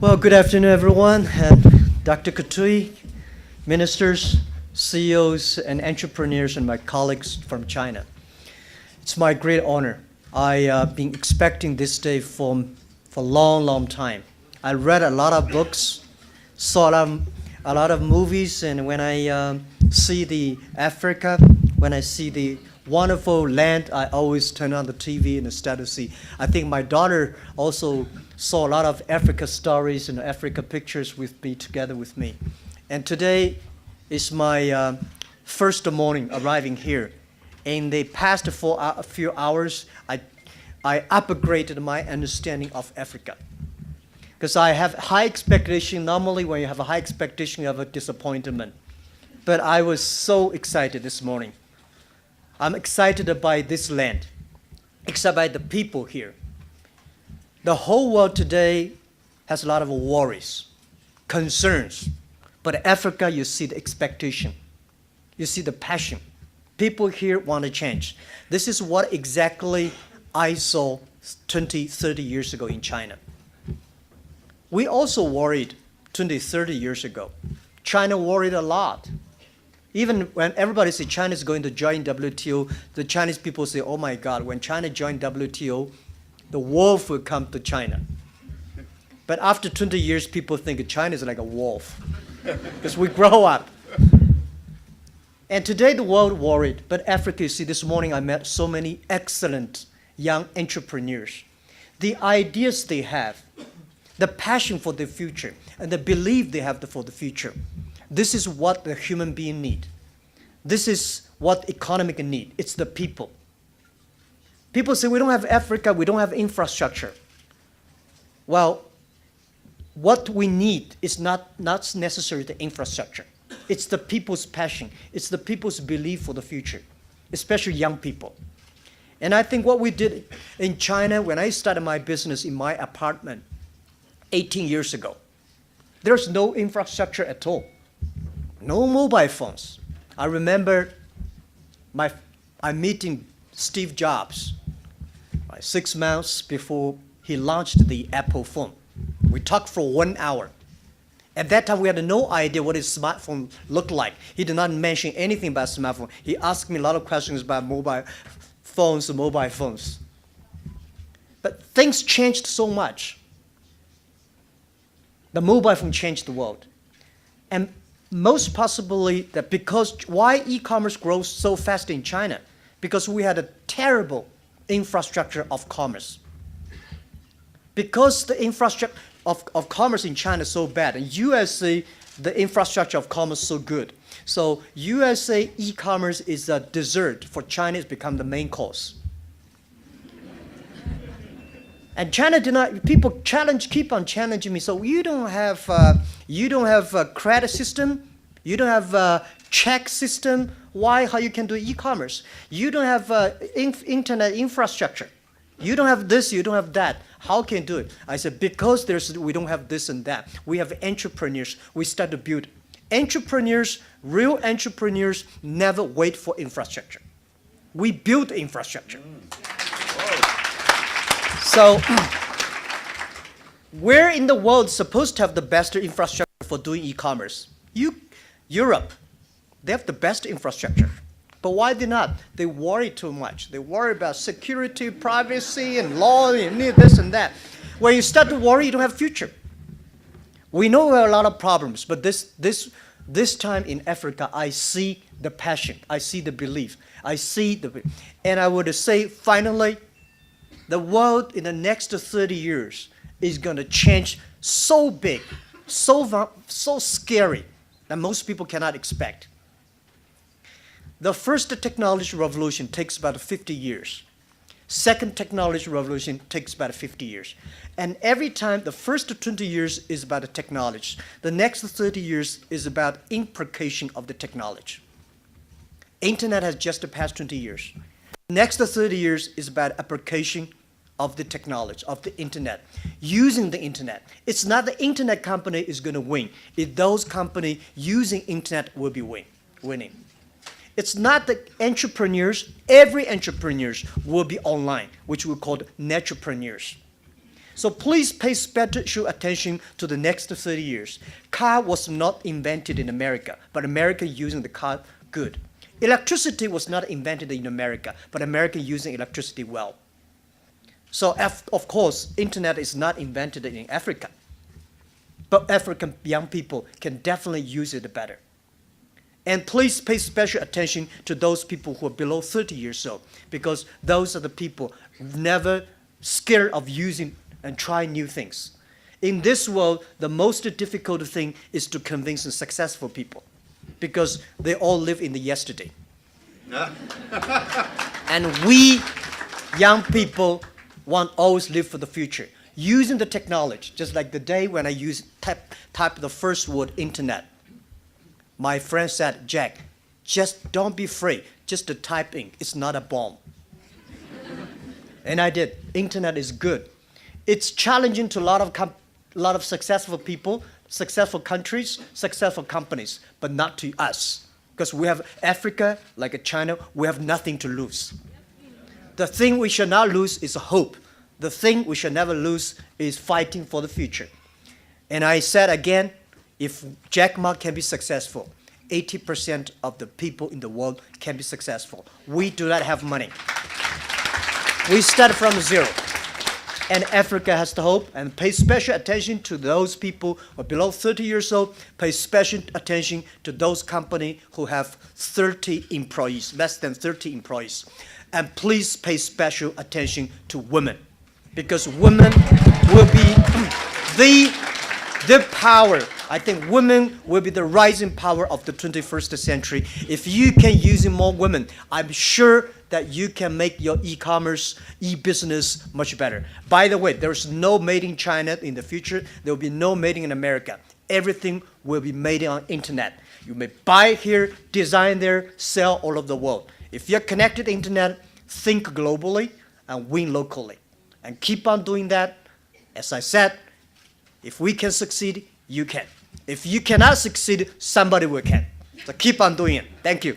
Well, good afternoon, everyone, and Dr. Katui, ministers, CEOs, and entrepreneurs, and my colleagues from China. It's my great honor. I've been expecting this day for a long, long time. I read a lot of books, saw a lot of movies, and when I see the Africa, when I see the wonderful land, I always turn on the TV and start to see. I think my daughter also saw a lot of Africa stories and Africa pictures with me, together with me. And today is my first morning arriving here. In the past few hours, I upgraded my understanding of Africa. Because I have high expectation. Normally when you have a high expectation, you have a disappointment. But I was so excited this morning. I'm excited by this land, excited by the people here. The whole world today has a lot of worries, concerns. But Africa, you see the expectation. You see the passion. People here want to change. This is what exactly I saw 20, 30 years ago in China. We also worried 20, 30 years ago. China worried a lot. Even when everybody says China is going to join WTO, the Chinese people say, oh my God, when China joined WTO, the wolf will come to China. But after 20 years, people think China is like a wolf because we grow up. And today the world worried, but Africa, you see, this morning I met so many excellent young entrepreneurs. The ideas they have, the passion for the future, and the belief they have for the future. This is what the human being need. This is what economic need. It's the people. People say, we don't have Africa, we don't have infrastructure. Well, what we need is not necessarily the infrastructure. It's the people's passion. It's the people's belief for the future, especially young people. And I think what we did in China, when I started my business in my apartment 18 years ago, there's no infrastructure at all. No mobile phones. I remember I'm meeting Steve Jobs 6 months before he launched the Apple phone. We talked for 1 hour. At that time, we had no idea what his smartphone looked like. He did not mention anything about smartphone. He asked me a lot of questions about mobile phones. But things changed so much. The mobile phone changed the world. And most possibly that because why e-commerce grows so fast in China? Because we had a terrible infrastructure of commerce. Because the infrastructure of commerce in China is so bad, and USA, the infrastructure of commerce is so good. So USA e-commerce is a dessert for China. It's become the main course. And China did not. People keep on challenging me. So you don't have a credit system, you don't have a check system. Why? How you can do e-commerce? You don't have internet infrastructure. You don't have this. You don't have that. How can you do it? I said because we don't have this and that. We have entrepreneurs. We start to build. Entrepreneurs, real entrepreneurs, never wait for infrastructure. We build infrastructure. So, where in the world is supposed to have the best infrastructure for doing e-commerce? Europe, they have the best infrastructure. But why they not? They worry too much. They worry about security, privacy, and law, and need this and that. When you start to worry, you don't have future. We know we have a lot of problems, but this time in Africa, I see the passion. I see the belief. And I would say, finally, the world in the next 30 years is going to change so big, so scary, that most people cannot expect. The first technology revolution takes about 50 years. Second technology revolution takes about 50 years. And every time, the first 20 years is about the technology. The next 30 years is about implication of the technology. Internet has just passed 20 years. Next 30 years is about application of the technology, of the internet, using the internet. It's not the internet company is going to win. It's those companies using internet will be winning. It's not the entrepreneurs. Every entrepreneurs will be online, which we call entrepreneurs. So please pay special attention to the next 30 years. Car was not invented in America, but America using the car good. Electricity was not invented in America, but America using electricity well. So of course, internet is not invented in Africa, but African young people can definitely use it better. And please pay special attention to those people who are below 30 years old, because those are the people never scared of using and trying new things. In this world, the most difficult thing is to convince the successful people, because they all live in the yesterday. And we, young people, want always live for the future. Using the technology, just like the day when I type the first word, internet. My friend said, Jack, just don't be afraid. Just the typing, it's not a bomb. And I did. Internet is good. It's challenging to a lot of successful people, successful countries, successful companies, but not to us. Because we have Africa, like China, we have nothing to lose. The thing we should not lose is hope. The thing we should never lose is fighting for the future. And I said again, if Jack Ma can be successful, 80% of the people in the world can be successful. We do not have money. We start from zero. And Africa has the hope, and pay special attention to those people who are below 30 years old. Pay special attention to those companies who have 30 employees, less than 30 employees. And please pay special attention to women, because women will be the power. I think women will be the rising power of the 21st century. If you can use more women, I'm sure that you can make your e-commerce, e-business much better. By the way, there's no made in China in the future. There will be no made in America. Everything will be made on internet. You may buy here, design there, sell all over the world. If you're connected to internet, think globally and win locally. And keep on doing that. As I said, if we can succeed, you can. If you cannot succeed, somebody will can. So keep on doing it. Thank you.